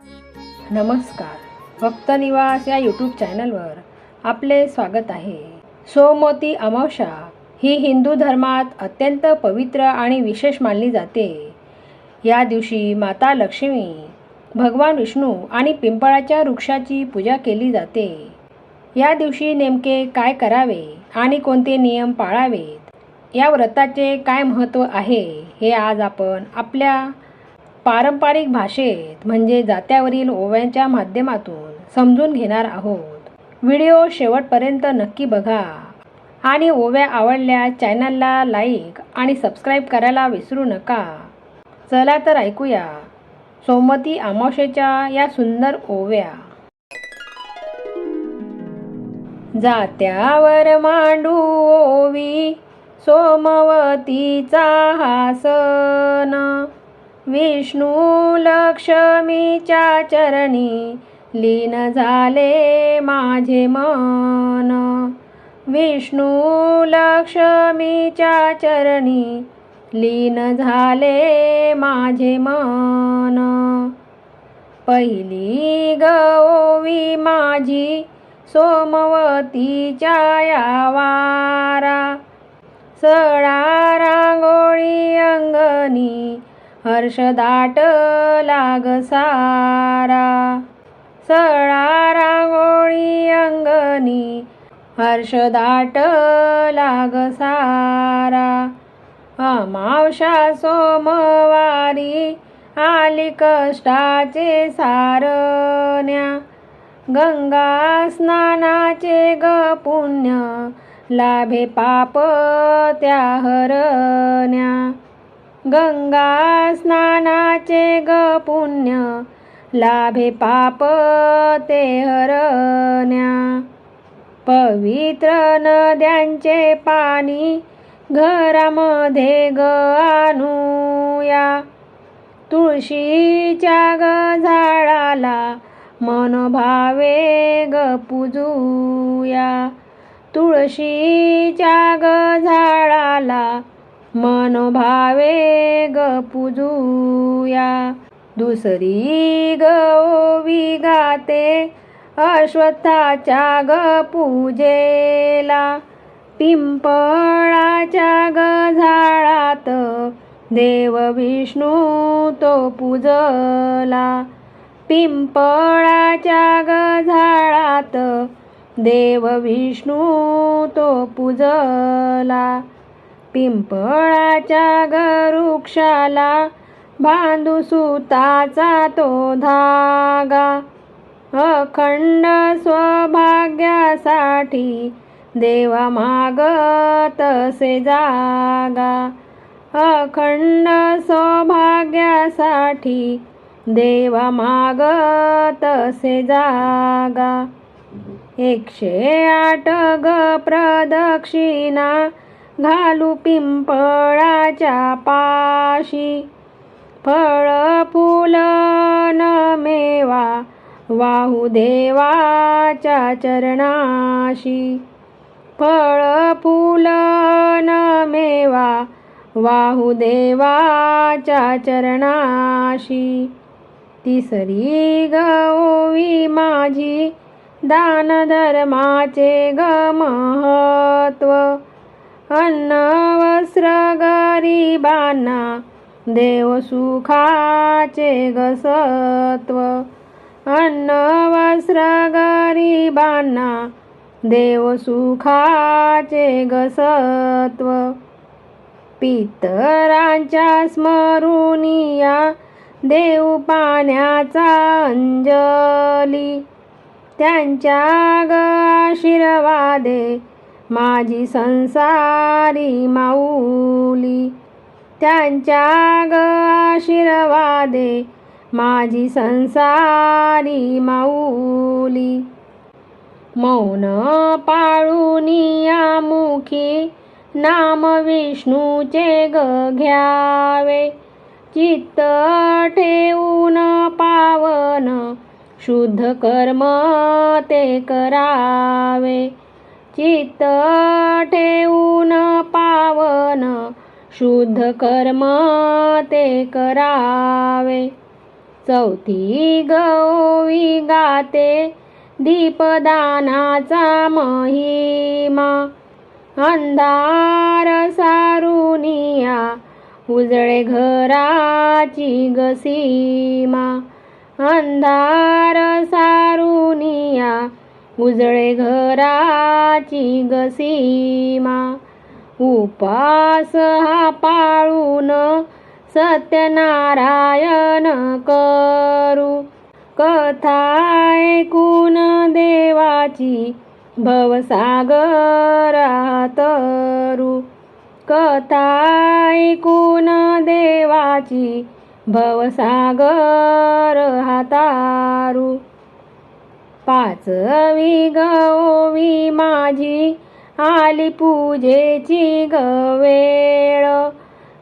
नमस्कार. भक्तनिवास या यूट्यूब चॅनलवर आपले स्वागत आहे. सोमवती अमावस्या ही हिंदू धर्मात अत्यंत पवित्र आणि विशेष मानली जाते. या दिवशी माता लक्ष्मी, भगवान विष्णू आणि पिंपळाच्या वृक्षाची पूजा केली जाते. या दिवशी नेमके काय करावे आणि कोणते नियम पाळावेत, या व्रताचे काय महत्त्व आहे, हे आज आपण आपल्या पारंपरिक भाषेत म्हणजे जात्यावरील ओव्यांच्या माध्यमातून समजून घेणार आहोत. व्हिडिओ शेवटपर्यंत नक्की बघा आणि ओव्या आवडल्यास चॅनलला लाईक आणि सबस्क्राईब करायला विसरू नका. चला तर ऐकूया सोमवती अमावस्येच्या या सुंदर ओव्या. जात्यावर मांडू ओवी सोमवतीचा हा सण, विष्णू लक्ष्मीच्या चरणी लीन झाले माझे मन. विष्णू लक्ष्मीच्या चरणी लीन झाले माझे मन. पहिली गओवी माझी सोमवतीच्या या वारा, सडा रांगोळी अंगणी हर्ष दाटला ग सारा. सडा रांगोळी अंगणी हर्ष दाटला ग सारा. अमावस्या सोमवारी आली कष्टाचे सारण्या, गंगा स्नानाचे ग पुण्य लाभे पाप त्या हरण्या. गंगा स्नानाचे ग पुण्य लाभे पाप ते हरण्या. पवित्र नद्यांचे पाणी घरामध्ये ग आणूया, तुळशीच्या ग झाडाला मनोभावे ग पूजूया. तुळशीच्या ग झाडाला मनोभावे ग पूजूया. दुसरी गओवी गाते अश्वत्थाच्या ग पूजेला, पिंपळाच्या ग झाडात देव विष्णू तो पूजला. पिंपळाच्या ग झाडात देव विष्णू तो पूजला. पिंपळाच्या ग वृक्षाला बांधू सुताचा तो धागा, अखंड सौभाग्यासाठी देवा मागत असे जागा. अखंड सौभाग्यासाठी देवा मागत असे जागा. 108 ग प्रदक्षिणा घालू पिंपळाच्या पाशी, फळ फूल न मेवा वाहू देवाच्या चरणाशी. फळ फूल न मेवा वाहू देवाच्या चरणाशी. तिसरी गओवी माझी दान धर्माचे ग महत्व, अन्न वस्त्र गरिबांना देव सुखाचे ग सत्व. अन्न वस्त्र गरिबांना देव सुखाचे ग सत्व. पितरांच्या स्मरुनिया देऊ पाण्याचा अंजली, त्यांच्या ग आशीर्वादे माझी संसारी माऊली. त्यांच्या ग आशीर्वादे माझी संसारी माऊली. मौन पाळूनिया मुखी नाम विष्णूचे ग घ्यावे, चित्त ठेवून पावन शुद्ध कर्म ते करावे. चित्त ठेवून पावन शुद्ध कर्म ते करावे. चौथी गौवी गाते दीपदानाचा महिमा, अंधार सारुनिया उजळे घराची ग सीमा, अंधार सारुनिया उजळे घराची ग सीमा. उपास हा पाळून सत्यनारायण करू, कथा ऐकून देवाची भवसागरात तरू, कथा ऐकून देवाची भवसागर हातारू. पाचवी गौवी माझी आली पूजेची ग वेळ,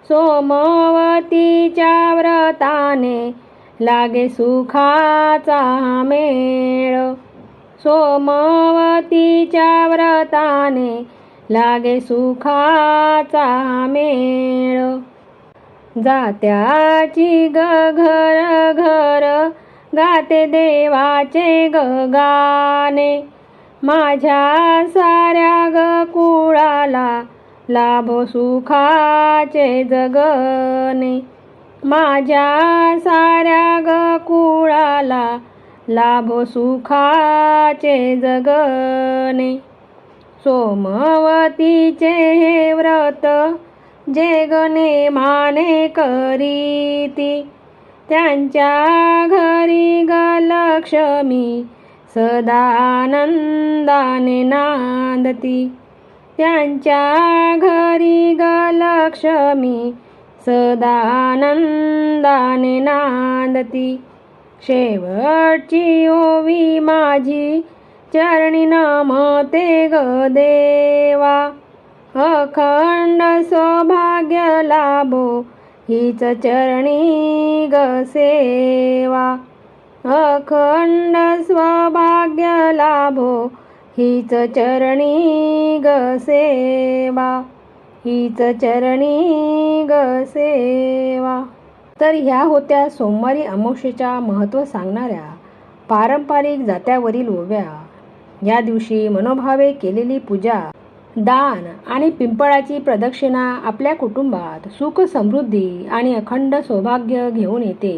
सोमवतीच्या व्रताने लागे सुखाचा मेळ, सोमवतीच्या व्रताने लागे सुखाचा मेळ. जात्याची ग घर घर गाते देवाचे ग गाणे, माझ्या साऱ्या ग कुळाला लाभो सुखाचे जगणे, माझ्या साऱ्या ग कुळाला लाभो सुखाचे जगणे. सोमवतीचे हे व्रत जे ग नेमाने करीती, त्यांच्या घरी ग लक्ष्मी सदा आनंदाने नांदती, त्यांच्या घरी ग लक्ष्मी सदा आनंदाने नांदती. शेवटची ओवी माझी चरणी नमते ग देवा, अखंड सौभाग्य लाभो हीच चरणी ग सेवा, अखंड सौभाग्य लाभो हीच चरणी ग सेवा, हीच चरणी ग सेवा. तर ह्या होत्या सोमवारी अमावस्येच्या महत्त्व सांगणाऱ्या पारंपरिक जात्यावरील ओव्या. या दिवशी मनोभावे केलेली पूजा, दान आणि पिंपळाची प्रदक्षिणा आपल्या कुटुंबात सुख समृद्धी आणि अखंड सौभाग्य घेऊन येते.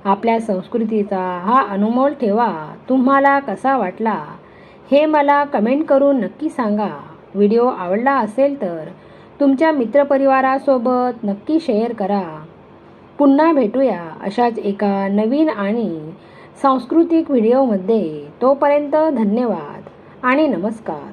आपल्या संस्कृतीचा हा अनमोल ठेवा तुम्हाला कसा वाटला हे मला कमेंट करून नक्की सांगा. व्हिडिओ आवडला असेल तर तुमच्या मित्रपरिवारासोबत नक्की शेअर करा. पुन्हा भेटूया अशाच एका नवीन आणि सांस्कृतिक व्हिडिओमध्ये. तोपर्यंत धन्यवाद आणि नमस्कार.